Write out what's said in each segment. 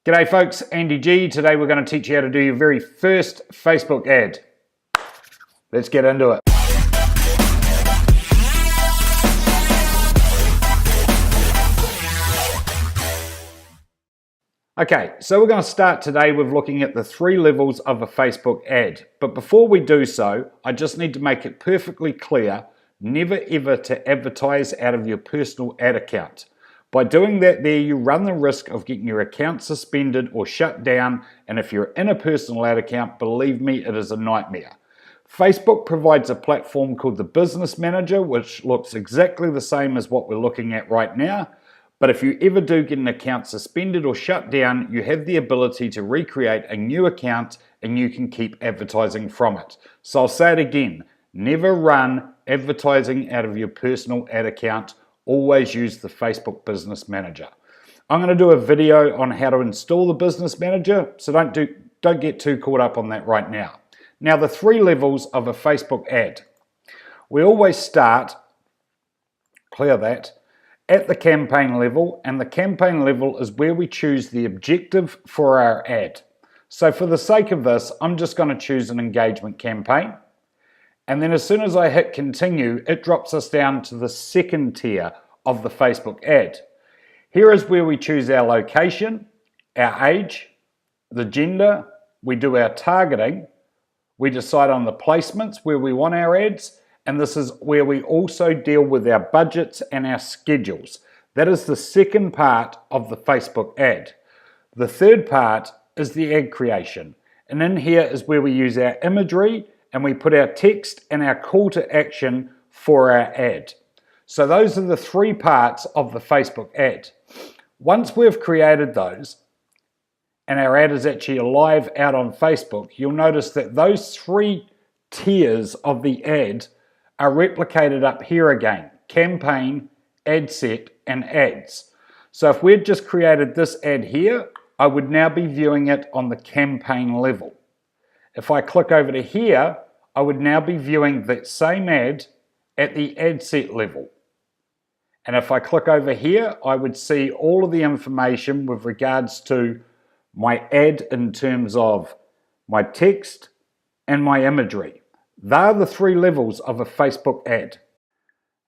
G'day folks, Andy G. Today we're going to teach you how to do your very first Facebook ad. Let's get into it. Okay, so we're going to start today with looking at the 3 levels of a Facebook ad. But before we do so, I just need to make it perfectly clear, never ever to advertise out of your personal ad account. By doing that there, you run the risk of getting your account suspended or shut down, and if you're in a personal ad account, believe me, it is a nightmare. Facebook provides a platform called the Business Manager, which looks exactly the same as what we're looking at right now. But if you ever do get an account suspended or shut down, you have the ability to recreate a new account and you can keep advertising from it. So I'll say it again, never run advertising out of your personal ad account. Always use the Facebook Business Manager. I'm going to do a video on how to install the Business Manager, so don't get too caught up on that right now. Now, the 3 levels of a Facebook ad. We always start, clear that, at the campaign level, and the campaign level is where we choose the objective for our ad. So for the sake of this, I'm just going to choose an engagement campaign. And then as soon as I hit continue, it drops us down to the 2nd tier of the Facebook ad. Here is where we choose our location, our age, the gender, we do our targeting, we decide on the placements where we want our ads, and this is where we also deal with our budgets and our schedules. That is the 2nd part of the Facebook ad. The 3rd part is the ad creation. And in here is where we use our imagery and we put our text and our call to action for our ad. So those are the 3 parts of the Facebook ad. Once we've created those and our ad is actually live out on Facebook, you'll notice that those 3 tiers of the ad are replicated up here again: campaign, ad set, and ads. So if we'd just created this ad here, I would now be viewing it on the campaign level. If I click over to here, I would now be viewing that same ad at the ad set level. And if I click over here, I would see all of the information with regards to my ad in terms of my text and my imagery. They're the 3 levels of a Facebook ad.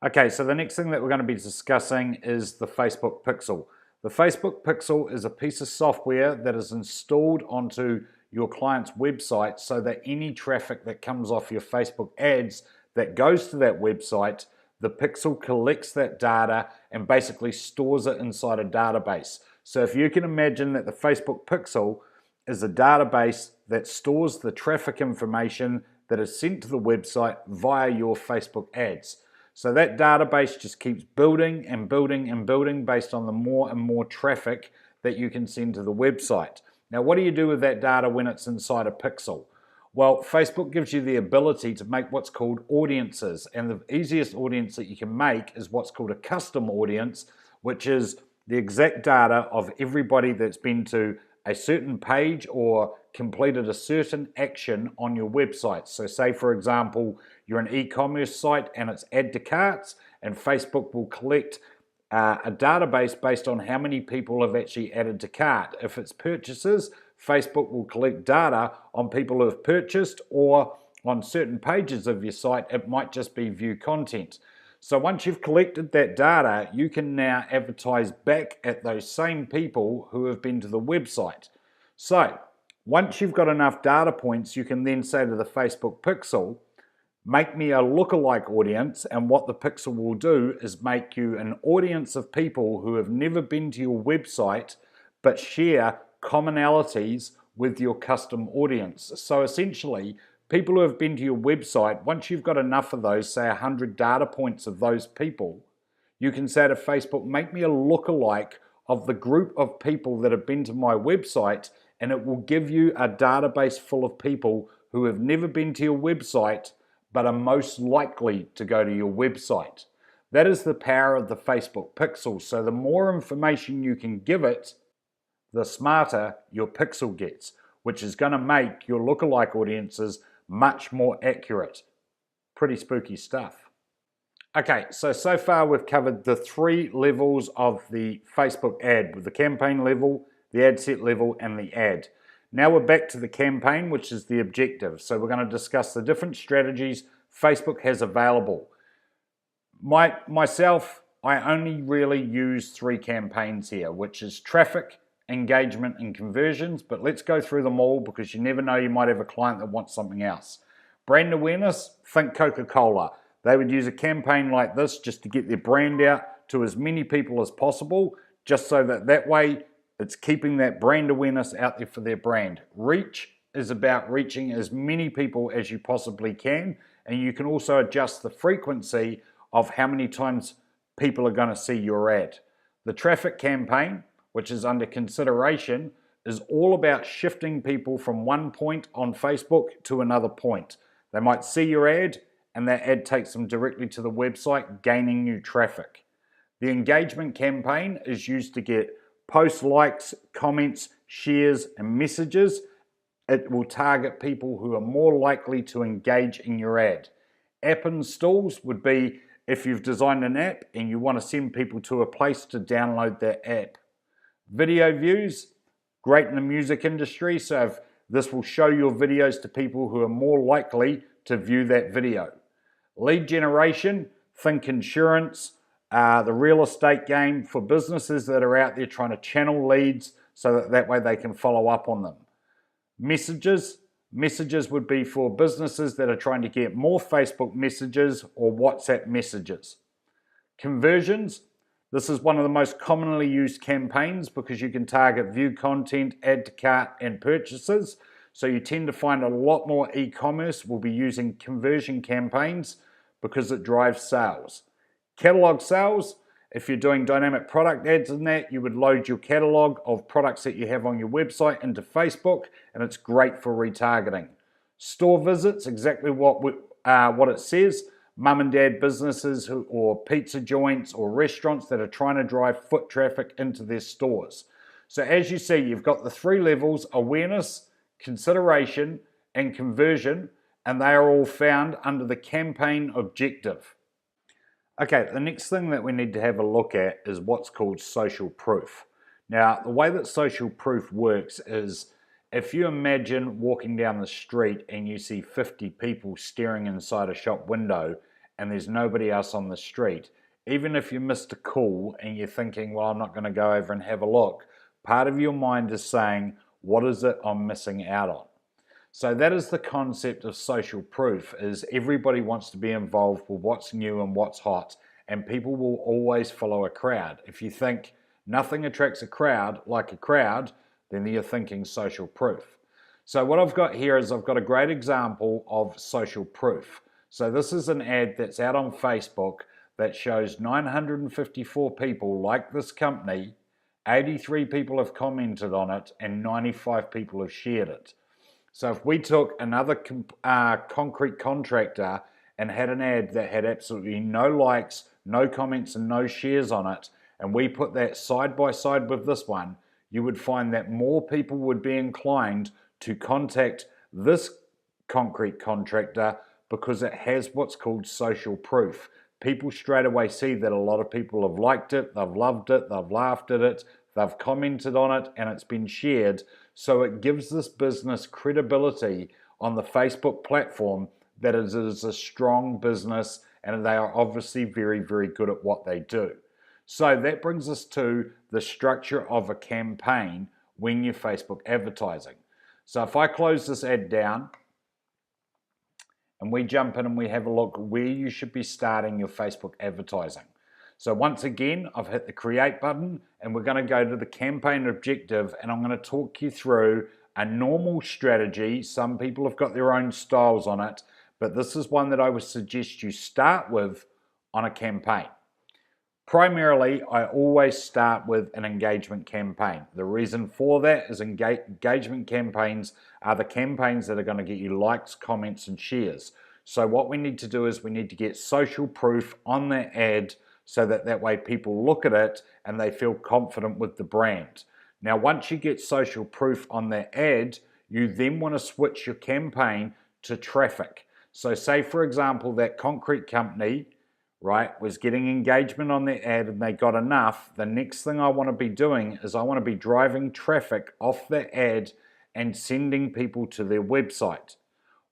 Okay, so the next thing that we're going to be discussing is the Facebook Pixel. The Facebook Pixel is a piece of software that is installed onto your client's website so that any traffic that comes off your Facebook ads that goes to that website, the Pixel collects that data and basically stores it inside a database. So if you can imagine that the Facebook Pixel is a database that stores the traffic information that is sent to the website via your Facebook ads. So that database just keeps building and building and building based on the more and more traffic that you can send to the website. Now, what do you do with that data when it's inside a pixel? Well, Facebook gives you the ability to make what's called audiences, and the easiest audience that you can make is what's called a custom audience, which is the exact data of everybody that's been to a certain page or completed a certain action on your website. So say, for example, you're an e-commerce site and it's add to carts, and Facebook will collect a database based on how many people have actually added to cart. If it's purchases, Facebook will collect data on people who have purchased, or on certain pages of your site, it might just be view content. So once you've collected that data, you can now advertise back at those same people who have been to the website. So once you've got enough data points, you can then say to the Facebook Pixel, make me a lookalike audience, and what the Pixel will do is make you an audience of people who have never been to your website but share commonalities with your custom audience. So essentially, people who have been to your website, once you've got enough of those, say 100 data points of those people, you can say to Facebook, make me a lookalike of the group of people that have been to my website, and it will give you a database full of people who have never been to your website but are most likely to go to your website. That is the power of the Facebook Pixel. So the more information you can give it, the smarter your Pixel gets, which is going to make your lookalike audiences much more accurate. Pretty spooky stuff. Okay, so far we've covered the 3 levels of the Facebook ad, with the campaign level, the ad set level, and the ad. Now we're back to the campaign, which is the objective. So we're going to discuss the different strategies Facebook has available. Myself, I only really use 3 campaigns here, which is traffic, engagement, and conversions, but let's go through them all because you never know, you might have a client that wants something else. Brand awareness, think Coca-Cola. They would use a campaign like this just to get their brand out to as many people as possible, just so that way it's keeping that brand awareness out there for their brand. Reach is about reaching as many people as you possibly can, and you can also adjust the frequency of how many times people are going to see your ad. The traffic campaign, which is under consideration, is all about shifting people from one point on Facebook to another point. They might see your ad and that ad takes them directly to the website, gaining new traffic. The engagement campaign is used to get post likes, comments, shares, and messages. It will target people who are more likely to engage in your ad. App installs would be if you've designed an app and you want to send people to a place to download that app. Video views, great in the music industry, so if this will show your videos to people who are more likely to view that video. Lead generation, think insurance, the real estate game for businesses that are out there trying to channel leads so that way they can follow up on them. Messages would be for businesses that are trying to get more Facebook messages or WhatsApp messages. Conversions, this is one of the most commonly used campaigns because you can target view content, add to cart, and purchases. So you tend to find a lot more e-commerce will be using conversion campaigns because it drives sales. Catalog sales, if you're doing dynamic product ads in that, you would load your catalog of products that you have on your website into Facebook, and it's great for retargeting. Store visits, exactly what it says. Mum and dad businesses or pizza joints or restaurants that are trying to drive foot traffic into their stores. So as you see, you've got the 3 levels: awareness, consideration, and conversion, and they are all found under the campaign objective. Okay, the next thing that we need to have a look at is what's called social proof. Now, the way that social proof works is if you imagine walking down the street and you see 50 people staring inside a shop window and there's nobody else on the street, even if you missed a call and you're thinking, well, I'm not going to go over and have a look, part of your mind is saying, what is it I'm missing out on? So that is the concept of social proof, is everybody wants to be involved with what's new and what's hot, and people will always follow a crowd. If you think nothing attracts a crowd like a crowd, then you're thinking social proof. So what I've got here is I've got a great example of social proof. So this is an ad that's out on Facebook that shows 954 people like this company, 83 people have commented on it, and 95 people have shared it. So if we took another concrete contractor and had an ad that had absolutely no likes, no comments, and no shares on it, and we put that side by side with this one, you would find that more people would be inclined to contact this concrete contractor because it has what's called social proof. People straight away see that a lot of people have liked it, they've loved it, they've laughed at it, they've commented on it, and it's been shared. So it gives this business credibility on the Facebook platform that it is a strong business and they are obviously very, very good at what they do. So that brings us to the structure of a campaign when you're Facebook advertising. So if I close this ad down and we jump in and we have a look where you should be starting your Facebook advertising. So once again, I've hit the create button and we're going to go to the campaign objective, and I'm going to talk you through a normal strategy. Some people have got their own styles on it, but this is one that I would suggest you start with on a campaign. Primarily, I always start with an engagement campaign. The reason for that is engagement campaigns are the campaigns that are going to get you likes, comments, and shares. So what we need to do is we need to get social proof on that ad so that way people look at it and they feel confident with the brand. Now, once you get social proof on that ad, you then want to switch your campaign to traffic. So say, for example, that concrete company right, was getting engagement on their ad and they got enough, the next thing I want to be doing is I want to be driving traffic off the ad and sending people to their website.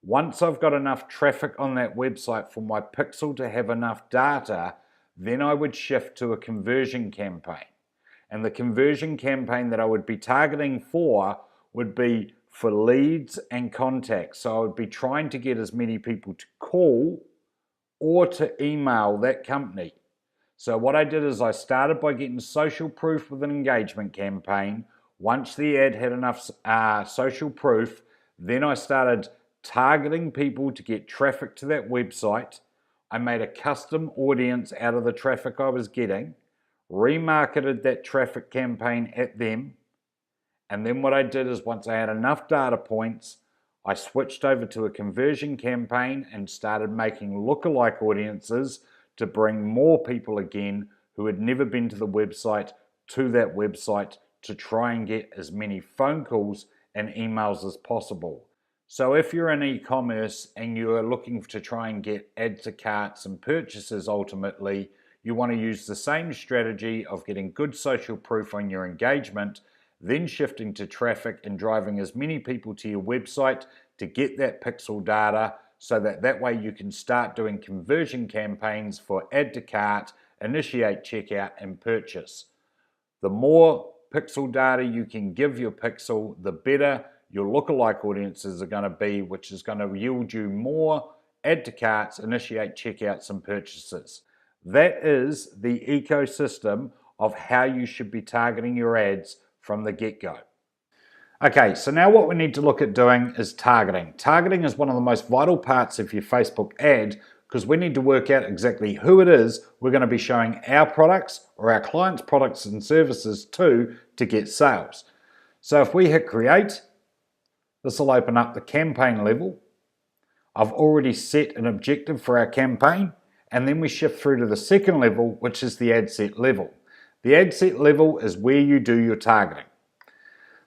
Once I've got enough traffic on that website for my pixel to have enough data, then I would shift to a conversion campaign. And the conversion campaign that I would be targeting for would be for leads and contacts. So I would be trying to get as many people to call or to email that company. So what I did is I started by getting social proof with an engagement campaign. Once the ad had enough social proof, then I started targeting people to get traffic to that website. I made a custom audience out of the traffic I was getting, remarketed that traffic campaign at them, and then what I did is once I had enough data points, I switched over to a conversion campaign and started making lookalike audiences to bring more people again who had never been to the website to that website to try and get as many phone calls and emails as possible. So if you're in e-commerce and you are looking to try and get add to carts and purchases ultimately, you want to use the same strategy of getting good social proof on your engagement, then shifting to traffic and driving as many people to your website to get that pixel data so that way you can start doing conversion campaigns for add to cart, initiate checkout and purchase. The more pixel data you can give your pixel, the better your lookalike audiences are going to be, which is going to yield you more add to carts, initiate checkouts and purchases. That is the ecosystem of how you should be targeting your ads from the get-go. Okay, so now what we need to look at doing is targeting. Targeting is one of the most vital parts of your Facebook ad because we need to work out exactly who it is we're going to be showing our products or our clients' products and services to get sales. So if we hit create, this will open up the campaign level. I've already set an objective for our campaign, and then we shift through to the second level, which is the ad set level. The ad set level is where you do your targeting.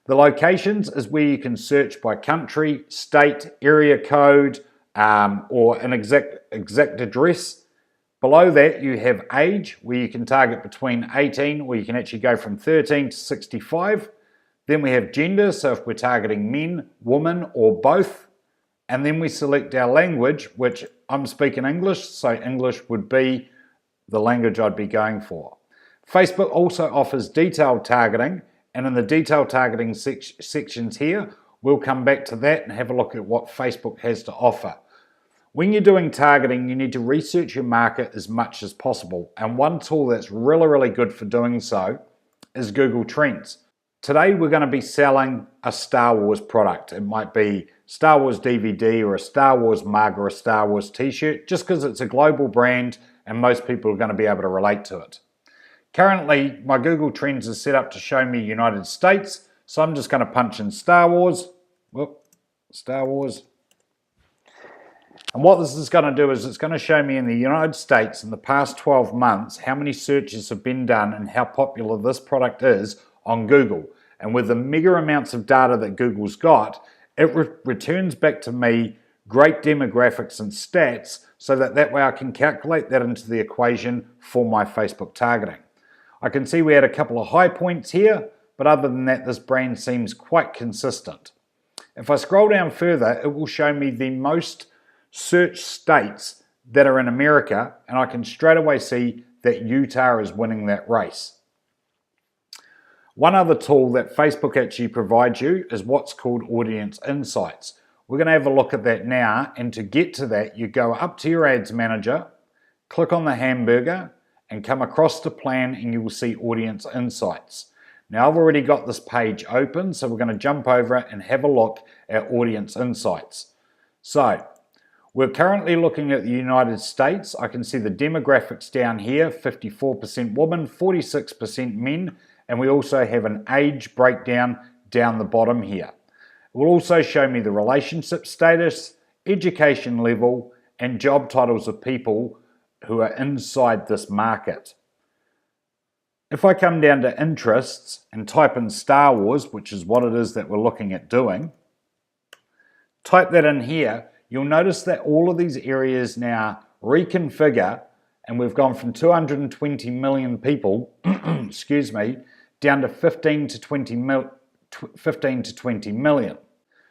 The locations is where you can search by country, state, area code, or an exact address. Below that you have age, where you can target between 18, or you can actually go from 13 to 65. Then we have gender, so if we're targeting men, women, or both. And then we select our language, which I'm speaking English, so English would be the language I'd be going for. Facebook also offers detailed targeting, and in the detailed targeting sections here, we'll come back to that and have a look at what Facebook has to offer. When you're doing targeting, you need to research your market as much as possible, and one tool that's really good for doing so is Google Trends. Today we're going to be selling a Star Wars product. It might be Star Wars DVD or a Star Wars mug or a Star Wars t-shirt, just because it's a global brand and most people are going to be able to relate to it. Currently, my Google Trends is set up to show me United States, so I'm just going to punch in Star Wars. Star Wars. And what this is going to do is it's going to show me in the United States in the past 12 months how many searches have been done and how popular this product is on Google. And with the mega amounts of data that Google's got, it returns back to me great demographics and stats so that way I can calculate that into the equation for my Facebook targeting. I can see we had a couple of high points here, but other than that, this brand seems quite consistent. If I scroll down further, it will show me the most search states that are in America, and I can straight away see that Utah is winning that race. One other tool that Facebook actually provides you is what's called Audience Insights. We're going to have a look at that now, and to get to that, you go up to your Ads Manager, click on the hamburger, and come across the plan, and you will see Audience Insights. Now I've already got this page open, so we're going to jump over it and have a look at Audience Insights. So we're currently looking at the United States. I can see the demographics down here, 54% women, 46% men, and we also have an age breakdown down the bottom here. It will also show me the relationship status, education level, and job titles of people who are inside this market. If I come down to interests and type in Star Wars, which is what it is that we're looking at doing, type that in here, you'll notice that all of these areas now reconfigure and we've gone from 220 million people, excuse me, down to 15 to 20 million.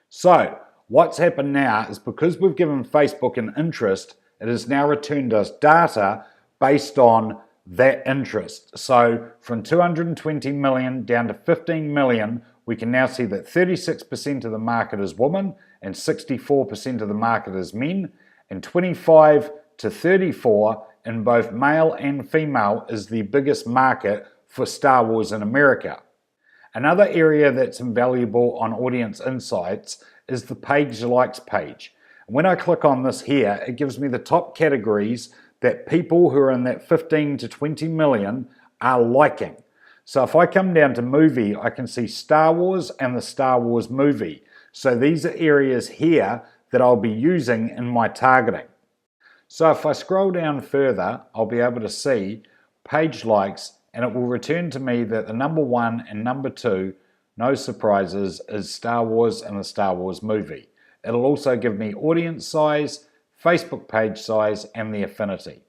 So what's happened now is because we've given Facebook an interest, it has now returned us data based on that interest. So from 220 million down to 15 million, we can now see that 36% of the market is women and 64% of the market is men, and 25 to 34 in both male and female is the biggest market for Star Wars in America. Another area that's invaluable on Audience Insights is the page likes page. When I click on this here, it gives me the top categories that people who are in that 15 to 20 million are liking. So if I come down to movie, I can see Star Wars and the Star Wars movie. So these are areas here that I'll be using in my targeting. So if I scroll down further, I'll be able to see page likes, and it will return to me that the number 1 and number 2, no surprises, is Star Wars and the Star Wars movie. It'll also give me audience size, Facebook page size, and the affinity.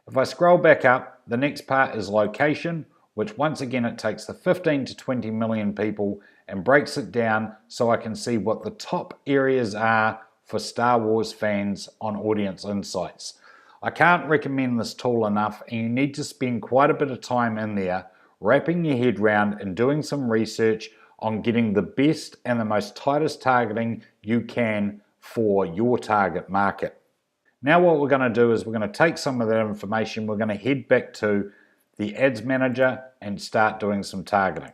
If I scroll back up, the next part is location, which once again it takes the 15 to 20 million people and breaks it down so I can see what the top areas are for Star Wars fans on Audience Insights. I can't recommend this tool enough, and you need to spend quite a bit of time in there wrapping your head around and doing some research on getting the best and the most tightest targeting you can for your target market. Now what we're going to do is we're going to take some of that information, we're going to head back to the Ads Manager and start doing some targeting.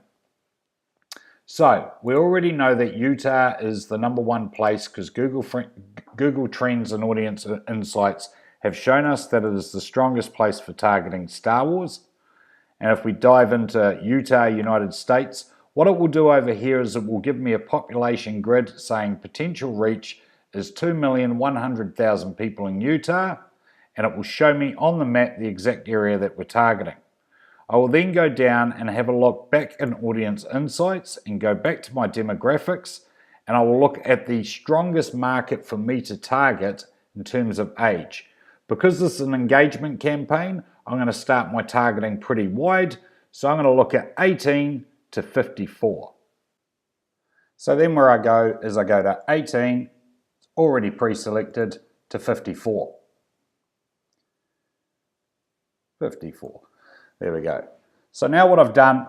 So we already know that Utah is the number 1 place because Google Trends and Audience Insights have shown us that it is the strongest place for targeting Star Wars. And if we dive into Utah, United States, what it will do over here is it will give me a population grid saying potential reach is 2,100,000 people in Utah, and it will show me on the map the exact area that we're targeting. I will then go down and have a look back in Audience Insights and go back to my demographics, and I will look at the strongest market for me to target in terms of age. Because this is an engagement campaign, I'm going to start my targeting pretty wide, so I'm going to look at 18 to 54. So then where I go is I go to 18, already pre-selected, to 54. 54. There we go. So now what I've done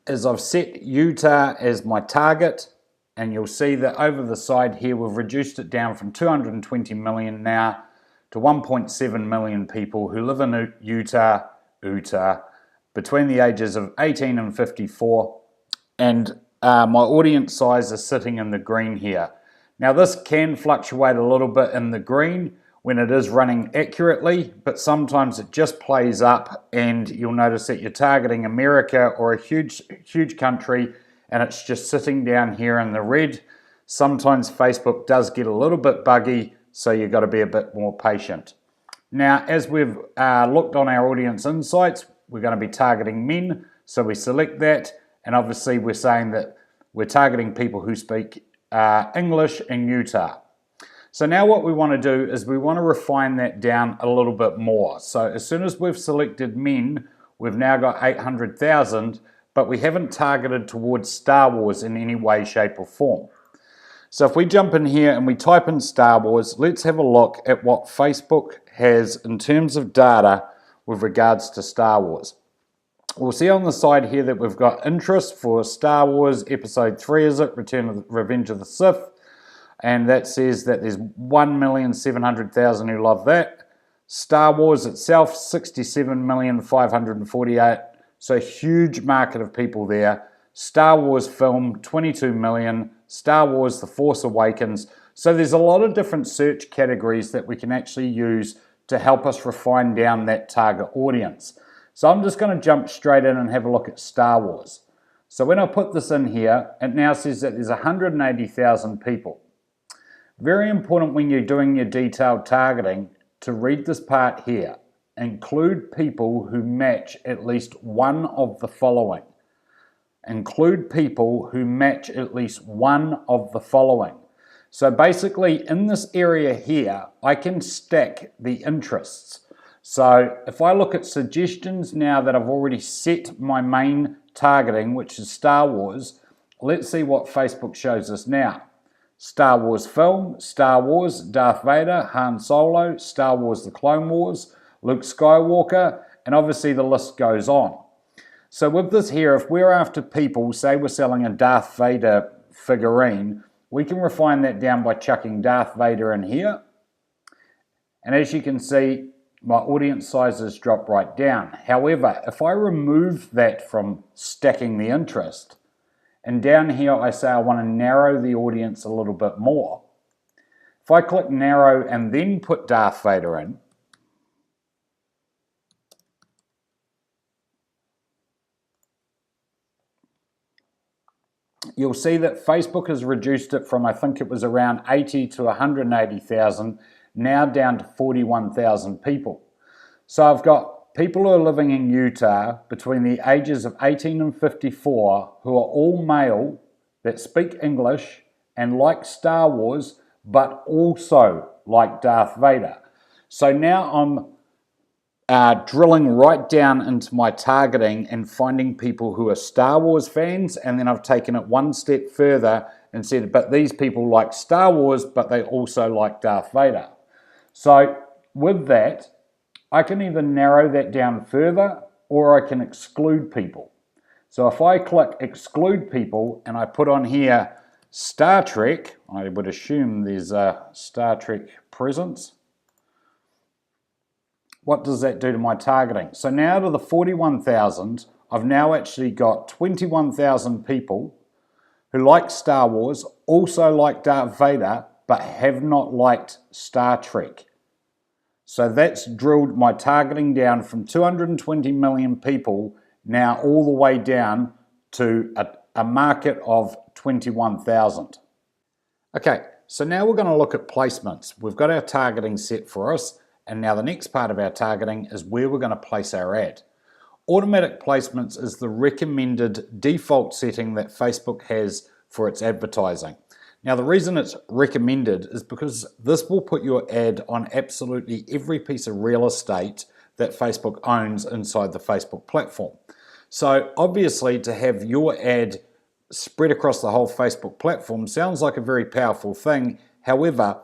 is I've set Utah as my target, and you'll see that over the side here we've reduced it down from 220 million now to 1.7 million people who live in Utah between the ages of 18 and 54, and my audience size is sitting in the green here. Now this can fluctuate a little bit in the green when it is running accurately, but sometimes it just plays up and you'll notice that you're targeting America or a huge country and it's just sitting down here in the red. Sometimes Facebook does get a little bit buggy, so you've got to be a bit more patient. Now, as we've looked on our Audience Insights, we're going to be targeting men, so we select that, and obviously we're saying that we're targeting people who speak English in Utah. So now what we want to do is we want to refine that down a little bit more. So as soon as we've selected men, we've now got 800,000, but we haven't targeted towards Star Wars in any way, shape or form. So if we jump in here and we type in Star Wars, let's have a look at what Facebook has in terms of data with regards to Star Wars. We'll see on the side here that we've got interest for Star Wars Episode 3, is it? Revenge of the Sith. And that says that there's 1,700,000 who love that. Star Wars itself, 67,548,000. So a huge market of people there. Star Wars film, 22 million. Star Wars The Force Awakens. So there's a lot of different search categories that we can actually use to help us refine down that target audience. So I'm just going to jump straight in and have a look at Star Wars. So when I put this in here, it now says that there's 180,000 people. Very important when you're doing your detailed targeting to read this part here. Include people who match at least one of the following. Include people who match at least one of the following. So basically in this area here, I can stack the interests. So if I look at suggestions now that I've already set my main targeting, which is Star Wars, let's see what Facebook shows us now. Star Wars film, Star Wars, Darth Vader, Han Solo, Star Wars The Clone Wars, Luke Skywalker, and obviously the list goes on. So with this here, if we're after people, say we're selling a Darth Vader figurine, we can refine that down by chucking Darth Vader in here. And as you can see, my audience sizes drop right down. However, if I remove that from stacking the interest, and down here I say I want to narrow the audience a little bit more. If I click narrow and then put Darth Vader in, you'll see that Facebook has reduced it from, I think it was around 80 to 180,000, now down to 41,000 people. So I've got people who are living in Utah between the ages of 18 and 54 who are all male that speak English and like Star Wars, but also like Darth Vader. So now I'm drilling right down into my targeting and finding people who are Star Wars fans, and then I've taken it one step further and said, but these people like Star Wars, but they also like Darth Vader. So with that, I can either narrow that down further or I can exclude people. So if I click exclude people and I put on here Star Trek, I would assume there's a Star Trek presence. What does that do to my targeting? So now out of the 41,000, I've now actually got 21,000 people who like Star Wars, also like Darth Vader, but have not liked Star Trek. So that's drilled my targeting down from 220 million people now all the way down to a market of 21,000. Okay, so now we're going to look at placements. We've got our targeting set for us, and now the next part of our targeting is where we're going to place our ad. Automatic placements is the recommended default setting that Facebook has for its advertising. Now the reason it's recommended is because this will put your ad on absolutely every piece of real estate that Facebook owns inside the Facebook platform. So obviously to have your ad spread across the whole Facebook platform sounds like a very powerful thing. However,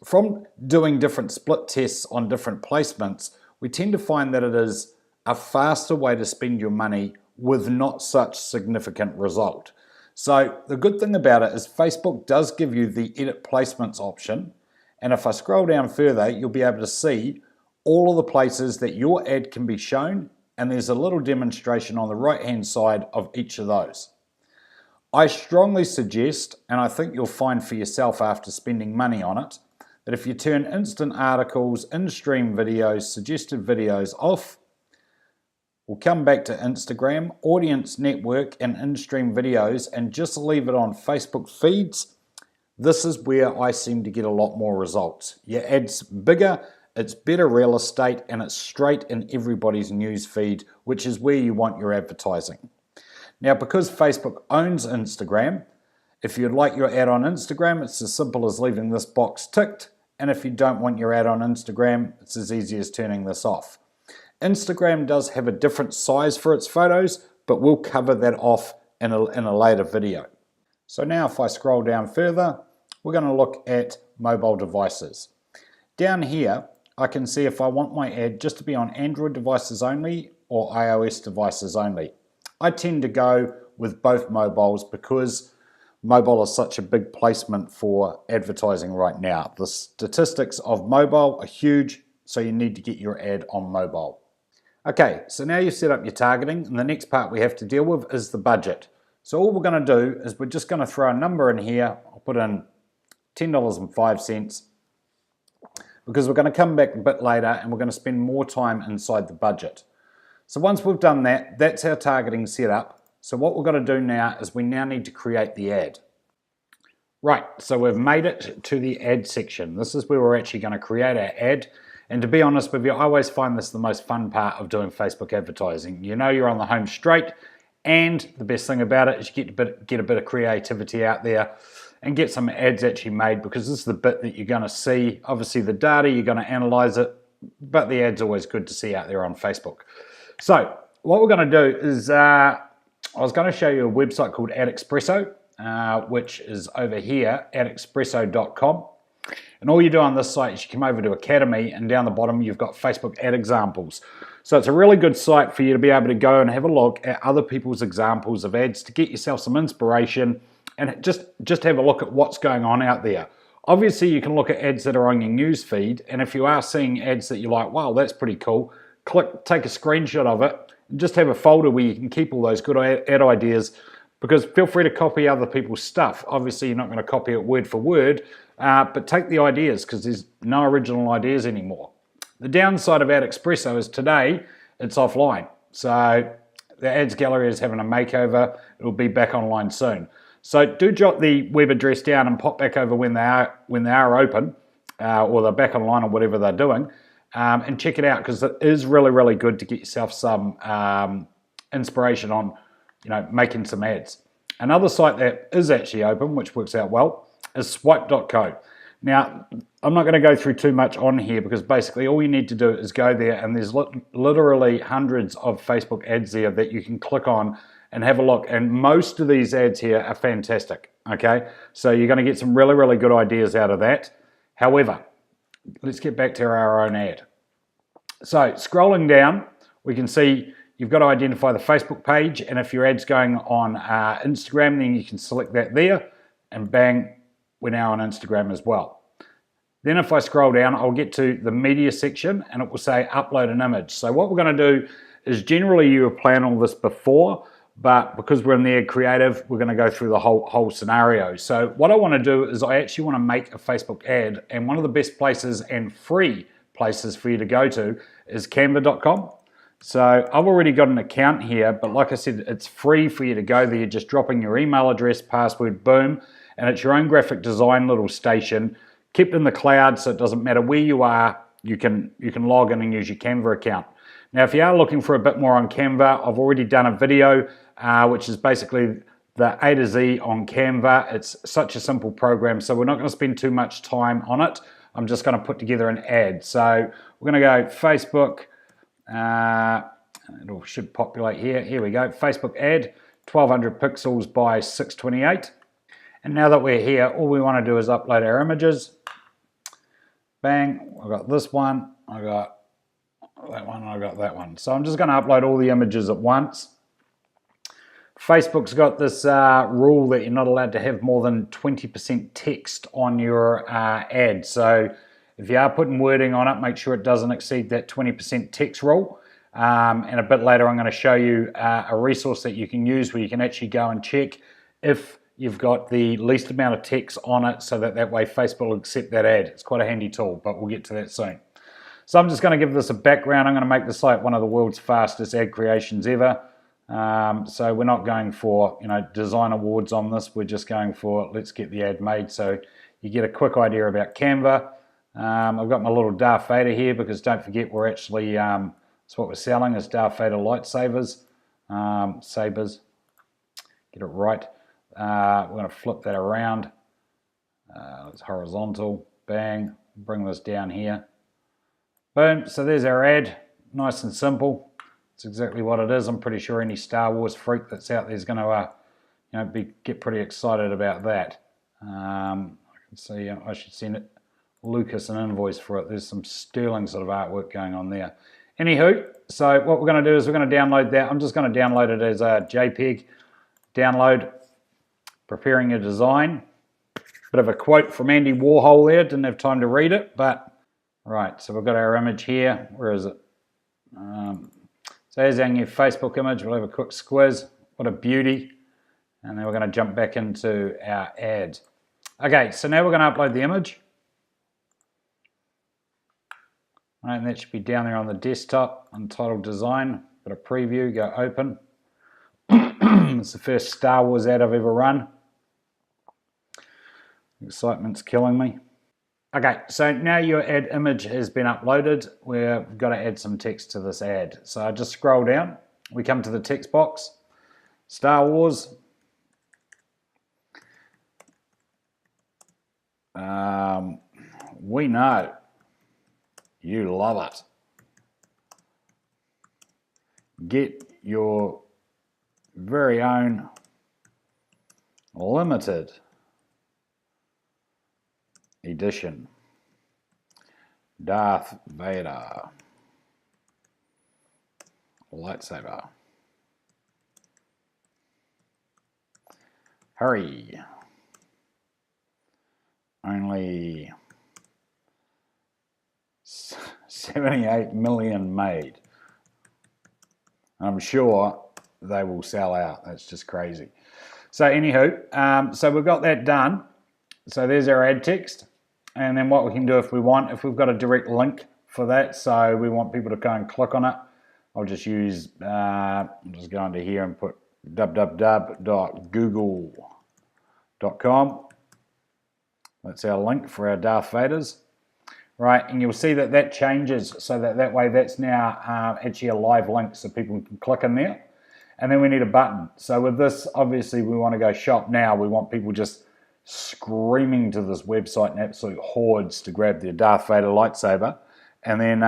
from doing different split tests on different placements, we tend to find that it is a faster way to spend your money with not such significant result. So the good thing about it is Facebook does give you the edit placements option, and if I scroll down further, you'll be able to see all of the places that your ad can be shown, and there's a little demonstration on the right hand side of each of those. I strongly suggest, and I think you'll find for yourself after spending money on it, that if you turn instant articles, in-stream videos, suggested videos off, we'll come back to Instagram, audience network, and in-stream videos, and just leave it on Facebook feeds. This is where I seem to get a lot more results. Your ad's bigger, it's better real estate, and it's straight in everybody's news feed, which is where you want your advertising. Now, because Facebook owns Instagram, if you'd like your ad on Instagram, it's as simple as leaving this box ticked, and if you don't want your ad on Instagram, it's as easy as turning this off. Instagram does have a different size for its photos, but we'll cover that off in a later video. So now if I scroll down further, we're going to look at mobile devices. Down here, I can see if I want my ad just to be on Android devices only or iOS devices only. I tend to go with both mobiles because mobile is such a big placement for advertising right now. The statistics of mobile are huge, so you need to get your ad on mobile. Okay, so now you've set up your targeting, and the next part we have to deal with is the budget. So all we're going to do is we're just going to throw a number in here. I'll put in $10.05 because we're going to come back a bit later and we're going to spend more time inside the budget. So once we've done that, that's our targeting set up. So what we're going to do now is we now need to create the ad. Right, so we've made it to the ad section. This is where we're actually going to create our ad. And to be honest with you, I always find this the most fun part of doing Facebook advertising. You know you're on the home straight, and the best thing about it is you get a bit of creativity out there and get some ads actually made, because this is the bit that you're going to see. Obviously the data, you're going to analyze it, but the ad's always good to see out there on Facebook. So what we're going to do is I was going to show you a website called AdExpresso, which is over here, adexpresso.com. And all you do on this site is you come over to Academy, and down the bottom you've got Facebook ad examples. So it's a really good site for you to be able to go and have a look at other people's examples of ads to get yourself some inspiration and just have a look at what's going on out there. Obviously you can look at ads that are on your news feed, and if you are seeing ads that you're like, wow, that's pretty cool, take a screenshot of it and just have a folder where you can keep all those good ad ideas, because feel free to copy other people's stuff. Obviously you're not going to copy it word for word, but take the ideas, because there's no original ideas anymore. The downside of AdExpresso is today it's offline. So the ads gallery is having a makeover. It'll be back online soon. So do jot the web address down and pop back over when they are open, or they're back online or whatever they're doing, and check it out, because it is really, really good to get yourself some inspiration on, making some ads. Another site that is actually open, which works out well, is swipe.co. Now, I'm not going to go through too much on here, because basically all you need to do is go there, and there's literally hundreds of Facebook ads there that you can click on and have a look. And most of these ads here are fantastic, okay? So you're going to get some really, really good ideas out of that. However, let's get back to our own ad. So scrolling down, we can see you've got to identify the Facebook page, and if your ad's going on Instagram, then you can select that there, and bang, we're now on Instagram as well. Then if I scroll down, I'll get to the media section, and it will say upload an image. So what we're going to do is, generally you would plan all this before, but because we're in the ad creative, we're going to go through the whole scenario. So what I want to do is I actually want to make a Facebook ad, and one of the best places and free places for you to go to is canva.com. So I've already got an account here, but like I said, it's free for you to go there, just drop in your email address, password, boom, and it's your own graphic design little station, kept in the cloud, so it doesn't matter where you are, you can log in and use your Canva account. Now, if you are looking for a bit more on Canva, I've already done a video, which is basically the A to Z on Canva. It's such a simple program, so we're not going to spend too much time on it. I'm just going to put together an ad. So we're going to go Facebook, it should populate here. Here we go, Facebook ad, 1200 pixels by 628. And now that we're here, all we want to do is upload our images. Bang, I've got this one, I got that one, I got that one. So I'm just going to upload all the images at once. Facebook's got this rule that you're not allowed to have more than 20% text on your ad. So if you are putting wording on it, make sure it doesn't exceed that 20% text rule. And a bit later, I'm going to show you a resource that you can use where you can actually go and check if you've got the least amount of text on it, so that way Facebook will accept that ad. It's quite a handy tool, but we'll get to that soon. So I'm just going to give this a background. I'm going to make this like one of the world's fastest ad creations ever. So we're not going for design awards on this. We're just going for let's get the ad made. So you get a quick idea about Canva. I've got my little Darth Vader here, because don't forget we're actually that's what we're selling is Darth Vader lightsabers, sabers. Get it right. We're going to flip that around. It's horizontal. Bang. Bring this down here. Boom. So there's our ad. Nice and simple. It's exactly what it is. I'm pretty sure any Star Wars freak that's out there is going to get pretty excited about that. I can see I should send Lucas an invoice for it. There's some sterling sort of artwork going on there. Anywho, so what we're going to do is we're going to download that. I'm just going to download it as a JPEG. Download. Preparing a design. Bit of a quote from Andy Warhol there. Didn't have time to read it, but right. So we've got our image here. Where is it? So here's our new Facebook image. We'll have a quick squiz. What a beauty. And then we're going to jump back into our ad. Okay, so now we're going to upload the image. Right, and that should be down there on the desktop, Untitled Design. Got a preview, go open. It's the first Star Wars ad I've ever run. Excitement's killing me. Okay, so now your ad image has been uploaded. We've got to add some text to this ad. So I just scroll down. We come to the text box. Star Wars. We know You love it. Get your very own limited edition Darth Vader lightsaber. Hurry. Only 78 million made. I'm sure they will sell out. That's just crazy. So anywho, so we've got that done. So there's our ad text. And then what we can do if we want, if we've got a direct link for that, so we want people to go and click on it, I'll just use, I'll just go into here and put www.google.com. That's our link for our Darth Vaders. Right, and you'll see that that changes so that way that's now actually a live link so people can click in there. And then we need a button. So with this, obviously we want to go shop now. We want people just screaming to this website in absolute hordes to grab their Darth Vader lightsaber. And then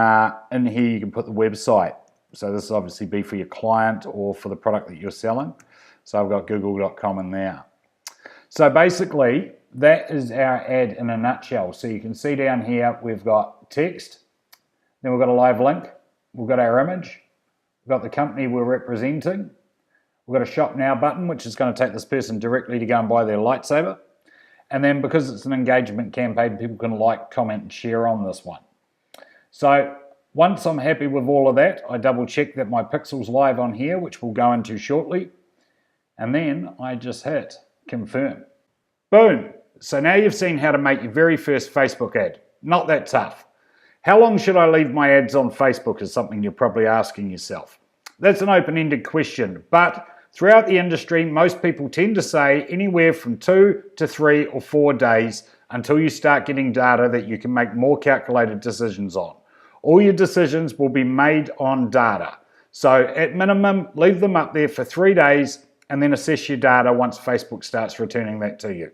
in here you can put the website. So this will obviously be for your client or for the product that you're selling. So I've got google.com in there. So basically, that is our ad in a nutshell. So you can see down here, we've got text, then we've got a live link, we've got our image, we've got the company we're representing, we've got a shop now button, which is going to take this person directly to go and buy their lightsaber. And then because it's an engagement campaign, people can like, comment, and share on this one. So once I'm happy with all of that, I double check that my pixel's live on here, which we'll go into shortly. And then I just hit confirm. Boom. So now you've seen how to make your very first Facebook ad. Not that tough. How long should I leave my ads on Facebook is something you're probably asking yourself. That's an open-ended question, but throughout the industry, most people tend to say anywhere from 2 to 3 or 4 days until you start getting data that you can make more calculated decisions on. All your decisions will be made on data. So at minimum, leave them up there for 3 days and then assess your data once Facebook starts returning that to you.